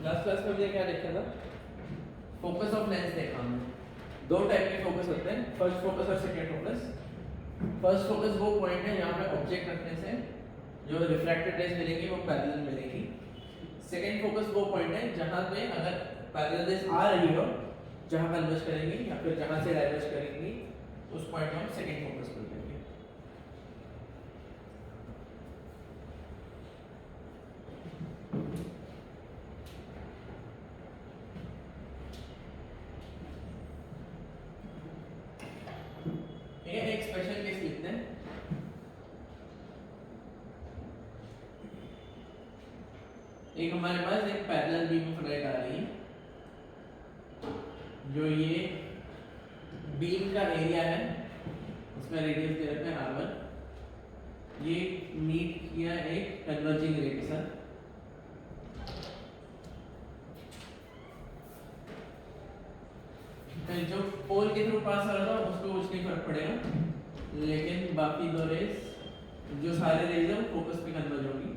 Last class में हमने क्या देखा था? फोकस ऑफ लेंस देखा हमने। दो टाइप के फोकस होते हैं, फर्स्ट फोकस और सेकंड फोकस। फर्स्ट फोकस वो पॉइंट है जहाँ पे ऑब्जेक्ट रखने से जो रिफ्रैक्टेड रेज मिलेंगी वो पैरेलल मिलेगी। सेकंड फोकस वो पॉइंट है जहाँ पे अगर पैरेलल रेज आ रही हो, जहाँ कन्वर्ज करेंगी या फिर जहाँ से डाइवर्ज करेंगी, उस पॉइंट में हम सेकंड फोकस बोलते हैं। एक स्पेशल केस लिखते हैं। एक हमारे पास एक पैरेलल बीम ऑफ लाइट आ रही है, जो ये बीम का एरिया है, उसका रेडियस दे रखा है r1। ये मीट किया एक कन्वर्जिंग रे के साथ। जो पोल के थ्रू पास आ रहा था उसको कुछ नहीं फर्क पड़ेगा, लेकिन बाकी दो रेज जो सारे रेज है वो फोकस पे कन्वर्ज होगी।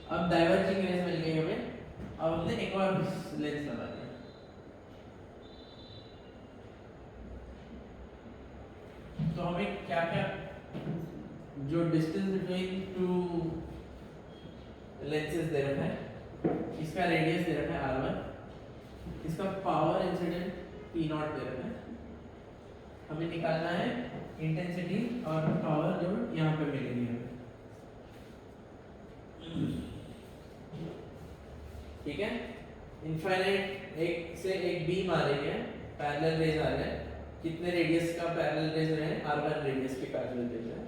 अब डाइवर्जिंग रेज मिल गई हमें, अब हमने एक और लेंस लगा दिया। तो हमें क्या क्या जो डिस्टेंस बिटवीन टू लेंसेज दे रखा है, इसका रेडियस दे रखा है r1, इसका पावर इंसिडेंट p0 दे रखा है। हमें निकालना है इंटेंसिटी और पावर जो यहाँ पे मिलेगी हमें। ठीक है, इनफाइनाइट एक से एक बीम आ रही है, पैरेलल रेज आ रहे हैं। कितने रेडियस का पैरेलल रेज है? r1 रेडियस की पैरेलल रेज है।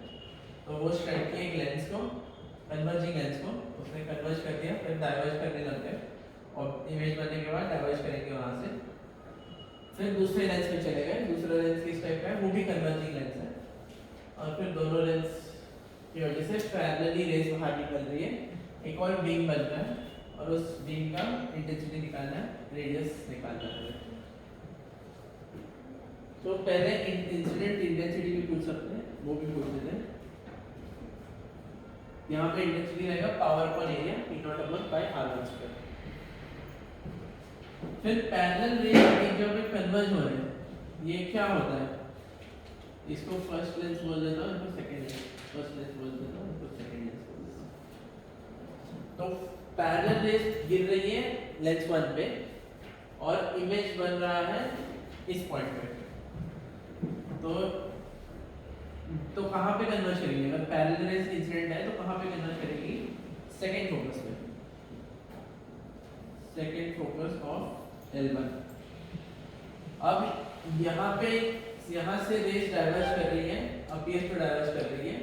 तो वो स्ट्राइक किया एक लेंस को, कन्वर्जिंग लेंस को, उसने कन्वर्ज कर दिया, फिर डाइवर्ज करने लग गए और इमेज बनने के बाद डाइवर्ज करेंगे वहां से, फिर दूसरे लेंस में चले गए। दूसरा लेंस किस टाइप का है? वो भी कन्वर्जिंग लेंस है, और फिर दोनों लेंस की वजह से पैरेलली रेज बाहर निकल रही है। एक और बीम बन रहा है और उस बीम का इंटेंसिटी निकालना है, रेडियस निकालना है। तो पहले इंसिडेंट इंटेंसिटी भी पूछ सकते हैं, वो भी पूछ लेते हैं। यहाँ पे इंटेंसिटी रहेगा पावर पर एरिया p0/r1²। फिर पैरेलल रेज जब ये कन्वर्ज हो रहे हैं, ये क्या होता है? इसको फर्स्ट लेंस बोल देता हूँ, इसको सेकंड लेंस, फर्स्ट लेंस बोल देता हूँ, इसको सेकंड लेंस बोल देता हूँ। तो पैरेलल रेज गिर रही है लेंस 1 पे और इमेज बन रहा है इस पॉइंट पे। तो कहाँ पे कन्वर्ज करेंगे? अगर पैरेलल रेज इंसिडेंट है तो कहाँ पे कन्वर्ज करेगी? सेकंड फोकस पे, सेकंड फोकस ऑफ L1। अब यहाँ पे यहाँ से रेज डाइवर्ज कर रही है, अपीयर टू डाइवर्ज कर रही है,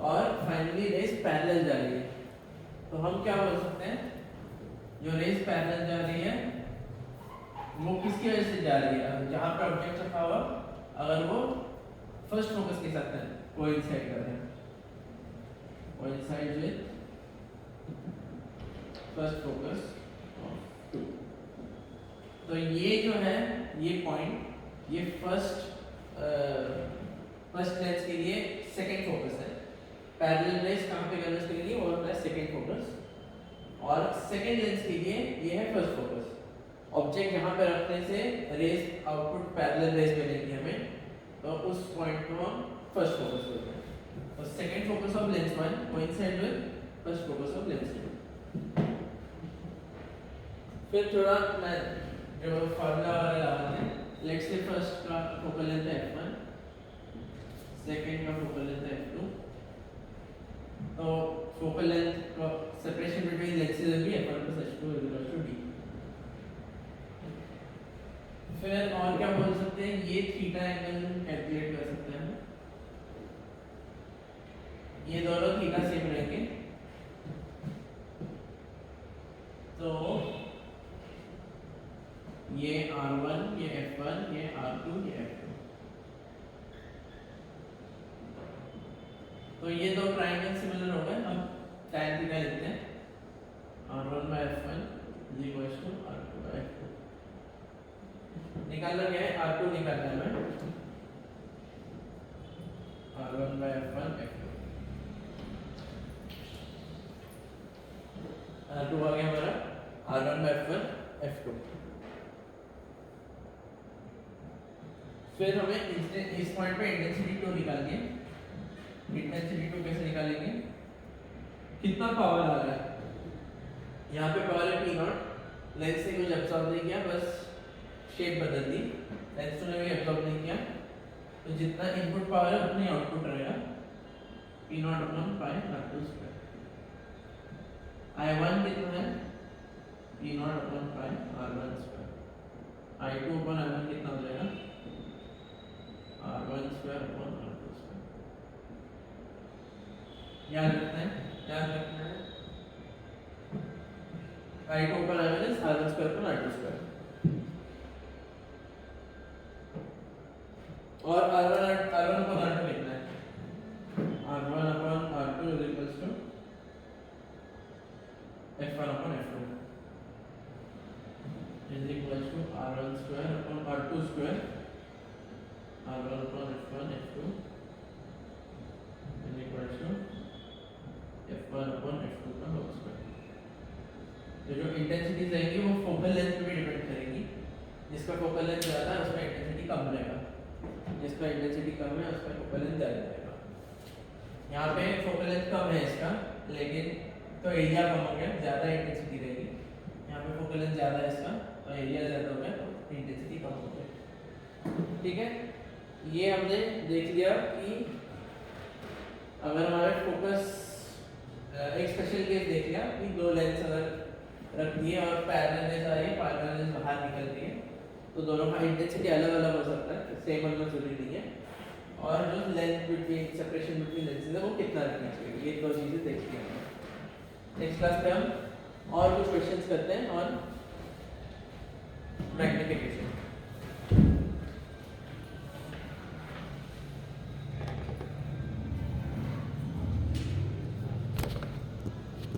और फाइनली रेज पैरेलल जा रही है। तो हम क्या बोल सकते हैं? जो रेज पैरेलल जा रही है वो किसकी वजह से जा रही है? जहाँ पे ऑब्जेक्ट रखा हुआ, अगर वो फर्स्ट फोकस के साथ कोइंसाइड कर रहे हैं, coincide with first focus of 2। तो ये जो है, ये पॉइंट, ये फर्स्ट लेंस के लिए सेकंड फोकस है। पैरेलल रेज कहाँ पे कन्वर्ज करेंगे? और प्लस सेकंड फोकस, और सेकंड लेंस के लिए ये है फर्स्ट फोकस। ऑब्जेक्ट यहाँ पे रखने से रेज आउटपुट पैरेलल रेज मिलेगी हमें, तो उस पॉइंट को हम फर्स्ट फोकस बोलते हैं। तो second focus of lens 1 coincide with first focus of lens 2। फिर थोड़ा मैं जो फार्मूला वाला लगा दें, लेट्स से फर्स्ट का फोकल लेंथ है f1, सेकंड का फोकल लेंथ है f2। तो फोकल लेंथ का separation between lenses will be f1 + h2 = d। फिर और क्या बोल सकते हैं? ये थीटा एंगल कैलकुलेट कर सकते हैं। ये दोनों थीटा सेम रहेंगे, तो ये r1, ये f1, ये r2, ये f2। तो ये दो ट्रायंगल सिमिलर हो गए। हम tan थीटा लिखते हैं, r1/f1 = r2/f2। निकालना क्या है? r2 निकालना है हमें, r1/f1 f2। R2 आ गया हमारा R1/F1 F2। फिर हमें इस पॉइंट पे इंटेंसिटी 2 निकालनी है। इंटेंसिटी 2 कैसे निकालेंगे, कितना पावर आ रहा है, यहाँ पे पावर है P0, लेंस से कुछ एब्जॉर्ब नहीं किया, बस शेप बदल दी, लेंस ने भी एब्जॉर्ब नहीं किया, तो जितना इनपुट पावर है उतनी आउटपुट रहेगा P0/π/2²। I1 कितना है P0/π/R1²। I2/I1 कितना हो जाएगा R1²/R2²। याद रखना है I2/I1 is R1²/R2²। और R1/R2 कितना है, R1/R2 is equals to F1/F2 is equals to R1²/R2², R1/F1 F2 is equals to F1/F2 का होल स्क्वायर। तो जो इंटेंसिटी रहेगी वो फोकल लेंथ पे भी डिपेंड करेगी, जिसका फोकल लेंथ ज़्यादा है उसका इंटेंसिटी कम रहेगा, जिसका इंटेंसिटी कम है उसका फोकल लेंथ ज़्यादा रहेगा। यहाँ पे फोकल लेंथ कम है इसका, लेकिन तो एरिया कम हो गया, ज़्यादा इंटेंसिटी रहेगी। यहाँ पे फोकल लेंथ ज़्यादा है इसका, तो एरिया ज़्यादा हो गया, तो इंटेंसिटी कम हो गया। ठीक है, ये हमने देख लिया कि अगर हमारे फोकस, एक स्पेशल केस देख लिया कि दो लेंस अगर रख दिए और पैरेलल रेज आ रही है, पैरेलल रेज बाहर निकल रही है, तो दोनों का इंटेंसिटी अलग अलग हो सकता है, सेम होना जरूरी नहीं है। और जो length between, separation between lenses है वो कितना रखना चाहिए, ये दो चीज़ें देख ली हमने। नेक्स्ट क्लास पे हम और कुछ क्वेश्चंस करते हैं और मैग्नीफिकेशन।